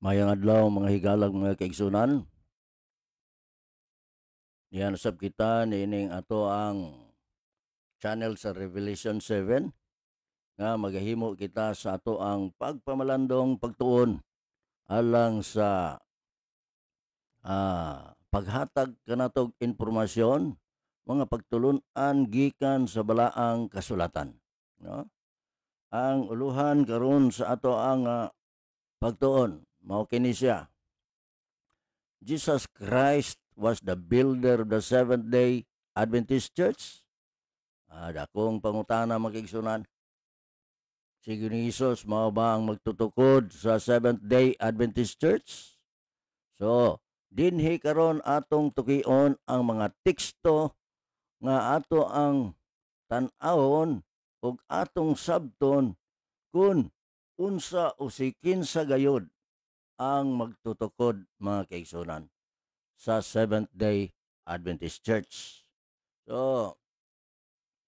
Mayang adlaw mga higalag mga kaigsunan. Diyan sab kita niining ato ang channel sa Revelation 7 nga magahimo kita sa ato ang pagpamalandong pagtuon alang sa paghatag kanatog impormasyon mga pagtulun-an gikan sa balaang kasulatan, no? Ang uluhan karon sa ato ang pagtuon mao kini siya. Jesus Christ was the builder of the Seventh-day Adventist Church. Dakong pangutana makigsunan. Si Jesus mao ba ang magtutukod sa Seventh-day Adventist Church? So, dinhi karon atong tukion ang mga teksto nga ato ang tan-awon ug atong sabton kun unsa o si kinsa gayud ang magtutukod mga kaigsunan sa Seventh-day Adventist Church. So,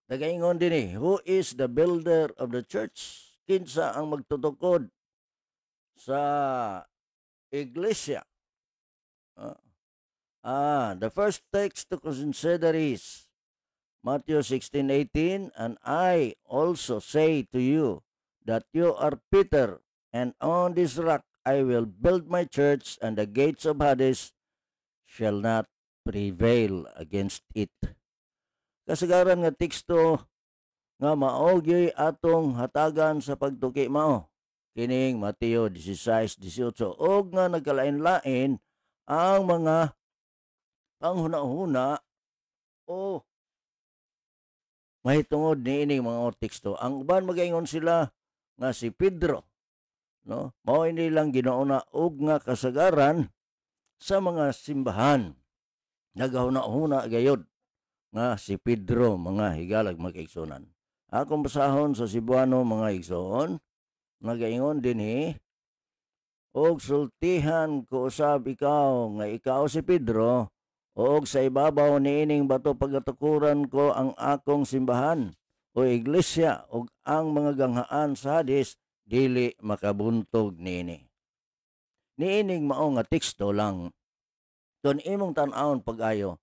nagaingon din who is the builder of the church? Kinsa ang magtutukod sa iglesia? The first text to consider is Matthew 16:18, and I also say to you that you are Peter, and on this rock I will build my church, and the gates of Hades shall not prevail against it. Kasagaran nga teksto nga maogi atong hatagan sa pagtuki mao kining Mateo 16:18 og nga nagkalain-lain ang mga panghuna-huna o mahitungod niining mga teksto. Ang uban magaingon sila nga si Pedro, no? Mao ini lang ginauna og nga kasagaran sa mga simbahan. Nagahuna-huna gayod nga si Pedro mga higalag magkaigsunan. Akong basahon sa Cebuano mga igsoon, nagaingon dinhi, og sultihan ko usab ikaw nga ikaw si Pedro, og sa ibabaw niining bato pagatukuran ko ang akong simbahan o iglesia, og ang mga ganghaan sa Hades dili makabuntog niini. Niining mao nga teksto lang kun imong tan-awon pag-ayo,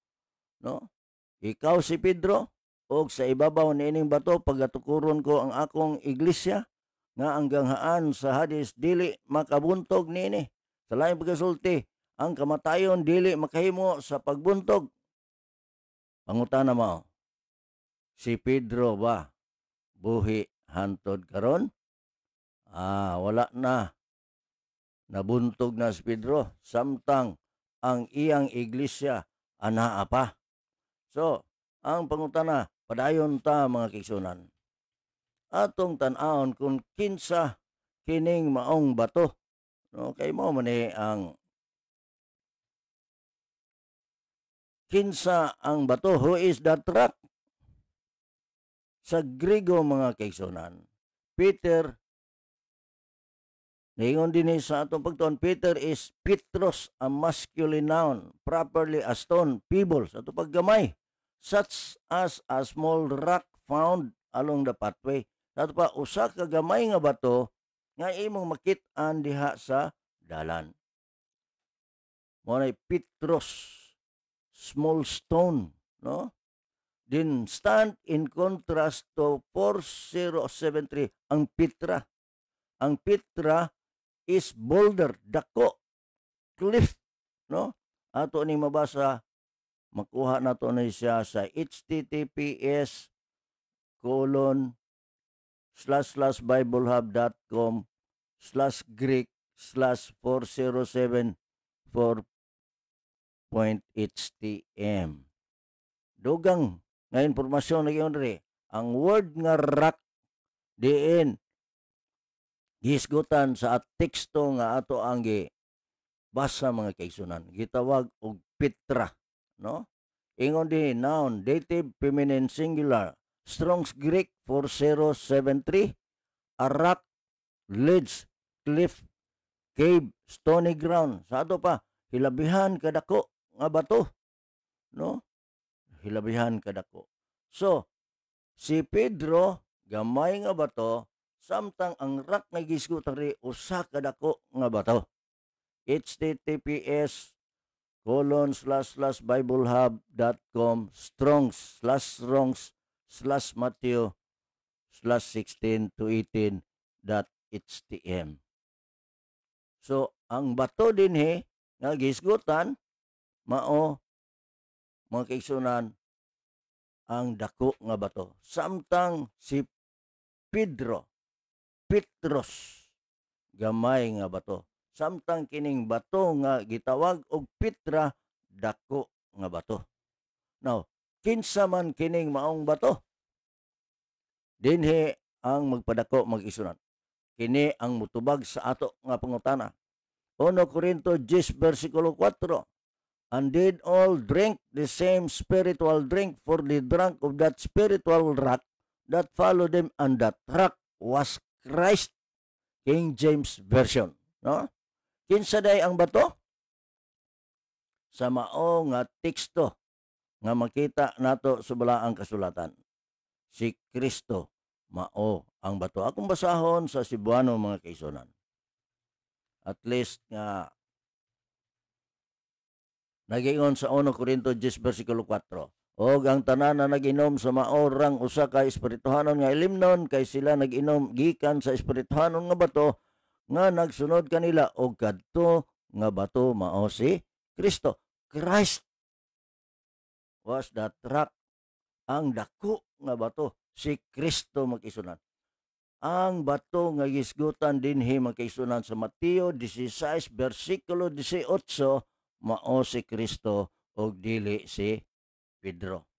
no? Ikaw si Pedro, og sa ibabaw niining bato pagatukuron ko ang akong iglesia, nga ang ganghaan sa Hades dili makabuntog niini. Sa laing pagkasulti, ang kamatayon dili makahimo sa pagbuntog. Pangutana mo, si Pedro ba buhi hantod karon? Wala na. Nabuntog na si Pedro, samtang ang iyang iglesia anaa pa. So, ang pangutana, padayon ta mga kigsunan. Atong tan-awon kung kinsa kining maong bato. No, kay mo man ang kinsa ang bato, who is that rock? Sa Griego mga kigsunan, Peter, naingon din sa atong pagtuon, Peter is Petros, a masculine noun, properly a stone, pebble, sa atong paggamay, such as a small rock found along the pathway. Sa ato pa, usa ka gamay nga bato nga imong makit-an diha sa dalan. Mo na Petros, small stone, no? Then stand in contrast to 4073, ang Petra. Ang Petra is boulder, dako, cliff, no? Ato ni mabasa, makuha na to na siya sa https://biblehub.com/greek/407.htm. Dugang nga impormasyon na yun rin. Ang word nga rock diin gisgutan sa teksto nga ato ang basa mga kaigsunan. Gitawag og Petra, no? Ingon din noun, dative feminine singular, Strong's Greek 4073, a rock, ledge, cliff, cave, stony ground. Sa ato pa, hilabihan kadako nga bato, no? Hilabihan kadako. So, si Pedro, gamay nga bato, samtang ang rock nga gisgutan ri usa kadako nga bato. https://biblehub.com/strongs/Matthew/16 to 18.htm. So, ang bato din nga gisgutan, mao, mga kaigsunan, ang dako nga bato. Samtang si Petros, gamay nga bato. Samtang kining bato nga gitawag og Petra, dako nga bato. Now, kinsa man kining maong bato? Dinhi ang magpadako mag-isunan. Kini ang mutubag sa ato nga pangutana. 1 Corinto 10 versikulo 4. And did all drink the same spiritual drink, for they drank of that spiritual rock that followed them, and that rock was Christ. King James Version. No? Kinsa day ang bato? Sa mao nga teksto nga makita nato sa balaang kasulatan. Si Kristo mao ang bato. Akong basahon sa Cebuano, mga kaisunan. At least nga nagingon sa 1 Corinto 10 versikulo 4. Og ang tanan na naginom sa maorang usa ka espirituhanon nga ilimnon, kay sila naginom gikan sa espirituhanon nga bato nga nagsunod kanila, og kadto nga bato mao si Kristo. Christ was that rock. Ang dako nga bato si Kristo, mag-isunan. Ang bato nga gisgutan dinhi, mag-isunan, sa Mateo 16 versikulo 18, mao si Kristo og dili si Pedro.